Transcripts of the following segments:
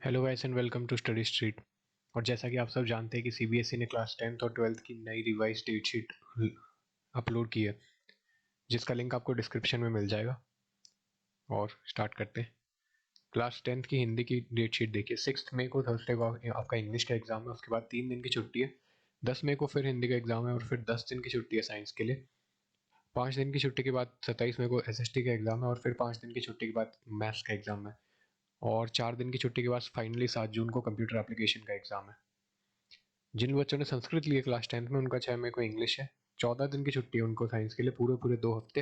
Hello guys and welcome to study street. और जैसा कि आप सब जानते हैं कि सीबीएसई ने क्लास 10th और 12th की नई रिवाइज डेट शीट अपलोड की है, जिसका लिंक आपको डिस्क्रिप्शन में मिल जाएगा। और स्टार्ट करते हैं। क्लास 10th की हिंदी की डेट शीट देखिए। 6 मई को थर्सडे को आपका इंग्लिश का एग्जाम है, उसके बाद 3 दिन की छुट्टी है। 10 मई को फिर हिंदी का एग्जाम है और फिर 10 दिन की छुट्टी है साइंस के लिए। 5 दिन की छुट्टी के बाद 27 मई को एसएसटी का एग्जाम है और फिर 5 दिन की छुट्टी के बाद मैथ्स का एग्जाम है। और 4 दिन की छुट्टी के बाद फाइनली 7 जून को कंप्यूटर एप्लीकेशन का एग्जाम है। जिन बच्चों ने संस्कृत लिए क्लास 10th में, उनका 6 मई को इंग्लिश है। 14 दिन की छुट्टी है उनको साइंस के लिए, पूरे पूरे 2 हफ्ते।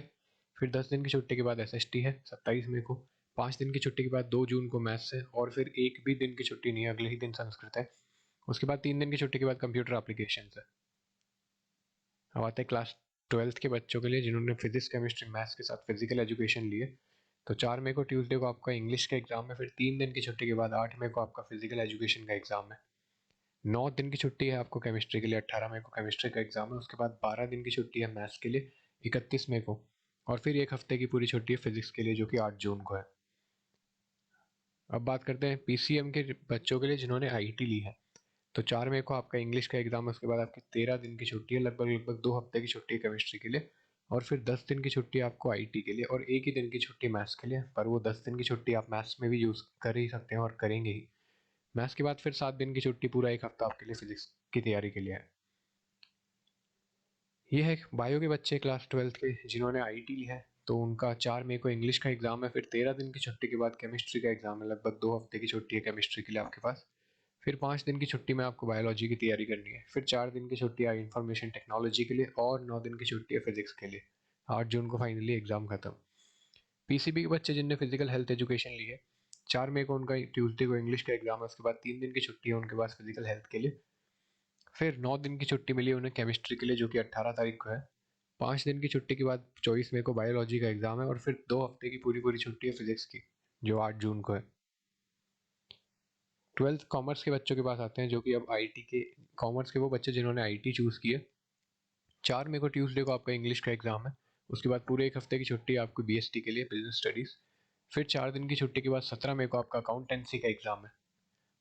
फिर 10 दिन की छुट्टी के बाद एसएसटी है 27 मई को। 5 दिन की छुट्टी के बाद 2 जून को मैथ्स है और फिर एक भी दिन की छुट्टी नहीं है, अगले ही दिन संस्कृत है। उसके बाद 3 दिन की छुट्टी के बाद कंप्यूटर एप्लीकेशन है। अब आते हैं क्लास 12th के बच्चों के लिए, जिन्होंने फिजिक्स केमिस्ट्री मैथ्स के साथ फिजिकल एजुकेशन लिए। तो 4 मई को ट्यूसडे को आपका इंग्लिश का एग्जाम है, फिर 3 दिन की छुट्टी के बाद 8 मई को आपका फिजिकल एजुकेशन का एग्जाम है। 9 दिन की छुट्टी है आपको केमिस्ट्री के लिए, 18 मई को केमिस्ट्री का एग्जाम है। उसके बाद 12 दिन की छुट्टी है मैथ्स के लिए, 31 मई को। और फिर एक हफ्ते की पूरी छुट्टी है फिजिक्स के लिए, जो कि 8 जून को है। अब बात करते हैं पीसीएम के बच्चों के लिए, जिन्होंने आईटी ली है। तो 4 मई को आपका इंग्लिश का एग्जाम है, उसके बाद आपकी 13 दिन की छुट्टी है, लगभग लगभग 2 हफ्ते की छुट्टी है केमिस्ट्री के लिए। और फिर 10 दिन की छुट्टी है आपको आईटी के लिए और एक ही दिन की छुट्टी मैथ्स के लिए। पर वो 10 दिन की छुट्टी आप मैथ्स में भी यूज़ कर ही सकते हैं और करेंगे ही। मैथ्स के बाद फिर 7 दिन की छुट्टी, पूरा एक हफ्ता आपके लिए फिजिक्स की तैयारी के लिए है। ये है बायो के बच्चे क्लास 12th के, जिन्होंने आईटी ली है। तो उनका 4 मई को इंग्लिश का एग्जाम है, फिर 13 दिन की छुट्टी के बाद केमिस्ट्री का एग्जाम है, लगभग 2 हफ्ते की छुट्टी है केमिस्ट्री के लिए आपके पास। फिर 5 दिन की छुट्टी में आपको बायोलॉजी की तैयारी करनी है। फिर 4 दिन की छुट्टी है इंफॉर्मेशन टेक्नोलॉजी के लिए और 9 दिन की छुट्टी है फिजिक्स के लिए। 8 जून को फाइनली एग्जाम खत्म। पीसीबी के बच्चे जिनने फिजिकल हेल्थ एजुकेशन ली है, 4 मई को उनका ट्यूसडे को इंग्लिश का एग्जाम है, उसके बाद 3 दिन की छुट्टी है उनके पास फिजिकल हेल्थ के लिए। फिर 9 दिन की छुट्टी मिली उन्हें केमिस्ट्री के लिए, जो कि 18 तारीख को है। 5 दिन की छुट्टी के बाद 24 मई को बायोलॉजी का एग्जाम है और फिर 2 हफ्ते की पूरी पूरी छुट्टी है फिजिक्स की, जो 8 जून को है। 12th कॉमर्स के बच्चों के पास आते हैं, जो कि अब आईटी के कॉमर्स के वो बच्चे जिन्होंने आईटी चूज किए। 4 मई को ट्यूसडे को आपका इंग्लिश का एग्जाम है, उसके बाद पूरे एक हफ्ते की छुट्टी है आपको बीएसटी के लिए, बिजनेस स्टडीज। फिर 4 दिन की छुट्टी के बाद 17 मई को आपका अकाउंटेंसी का एग्जाम है।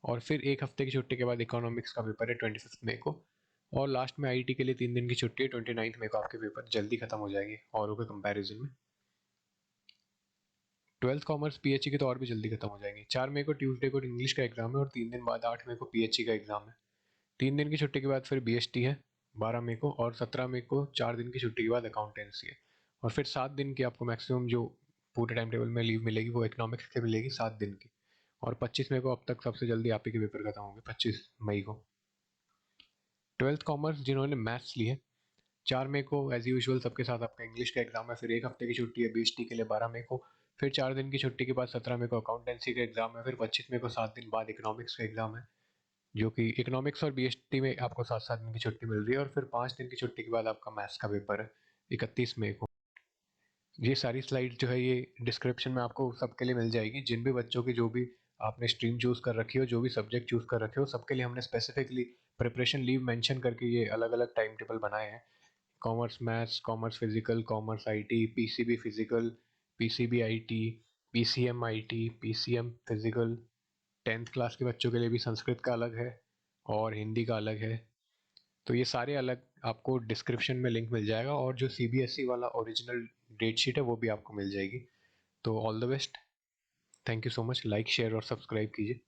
और फिर एक हफ्ते की छुट्टी के बाद इकोनॉमिक्स का पेपर है 25 मई को। और लास्ट में आईटी के लिए 3 दिन की छुट्टी है, 29 मई को आपके पेपर जल्दी खत्म हो जाएंगे औरों के कंपैरिजन में। 12th कॉमर्स पीएचई के तो और भी जल्दी खत्म हो जाएंगे। 4 मई को ट्यूसडे को इंग्लिश का एग्जाम है और 3 दिन बाद 8 मई को पीएचई का एग्जाम है। 3 दिन की छुट्टी के बाद फिर बीएसटी है 12 मई को, और 17 मई को 4 दिन की छुट्टी के बाद अकाउंटेंसी है। और फिर 7 दिन की आपको मैक्सिमम जो पूरे टाइम टेबल में लीव मिलेगी, वो इकोनॉमिक्स के मिलेगी 7 दिन की। और 25 मई को अब तक सबसे जल्दी आप ही के पेपर खत्म होंगे, 25 मई को। 12th कॉमर्स जिन्होंने मैथ्स ली है, 4 मई को एज यूजुअल सबके साथ आपका इंग्लिश का एग्जाम है, फिर एक हफ्ते की छुट्टी है बीएसटी के लिए 12 मई को। फिर 4 दिन की छुट्टी के बाद 17 मई को अकाउंटेंसी का एग्जाम है, फिर 25 मई को 7 दिन बाद इकोनॉमिक्स का एग्जाम है, जो कि इकोनॉमिक्स और बीएसटी में आपको 7 7 दिन की छुट्टी मिल रही है। और फिर 5 दिन की छुट्टी के बाद आपका मैथ्स का पेपर है 31 मई को। ये सारी स्लाइड जो है, ये डिस्क्रिप्शन में आपको सबके लिए मिल जाएगी। जिन भी बच्चों की जो भी आपने स्ट्रीम चूज कर रखी हो, जो भी सब्जेक्ट चूज कर रखे हो, सबके लिए हमने स्पेसिफिकली प्रिपरेशन लीव मेंशन करके ये अलग अलग टाइम टेबल बनाए हैं। Commerce maths, commerce physical, commerce IT, PCB physical, PCB IT, PCM IT, PCM physical. 10th class के बच्चों के लिए भी संस्कृत का अलग है और हिंदी का अलग है। तो ये सारे अलग आपको डिस्क्रिप्शन में लिंक मिल जाएगा, और जो सीबीएसई वाला ओरिजिनल डेट शीट है वो भी आपको मिल जाएगी। तो all the best. Thank you so much. Like share और सब्सक्राइब कीजिए।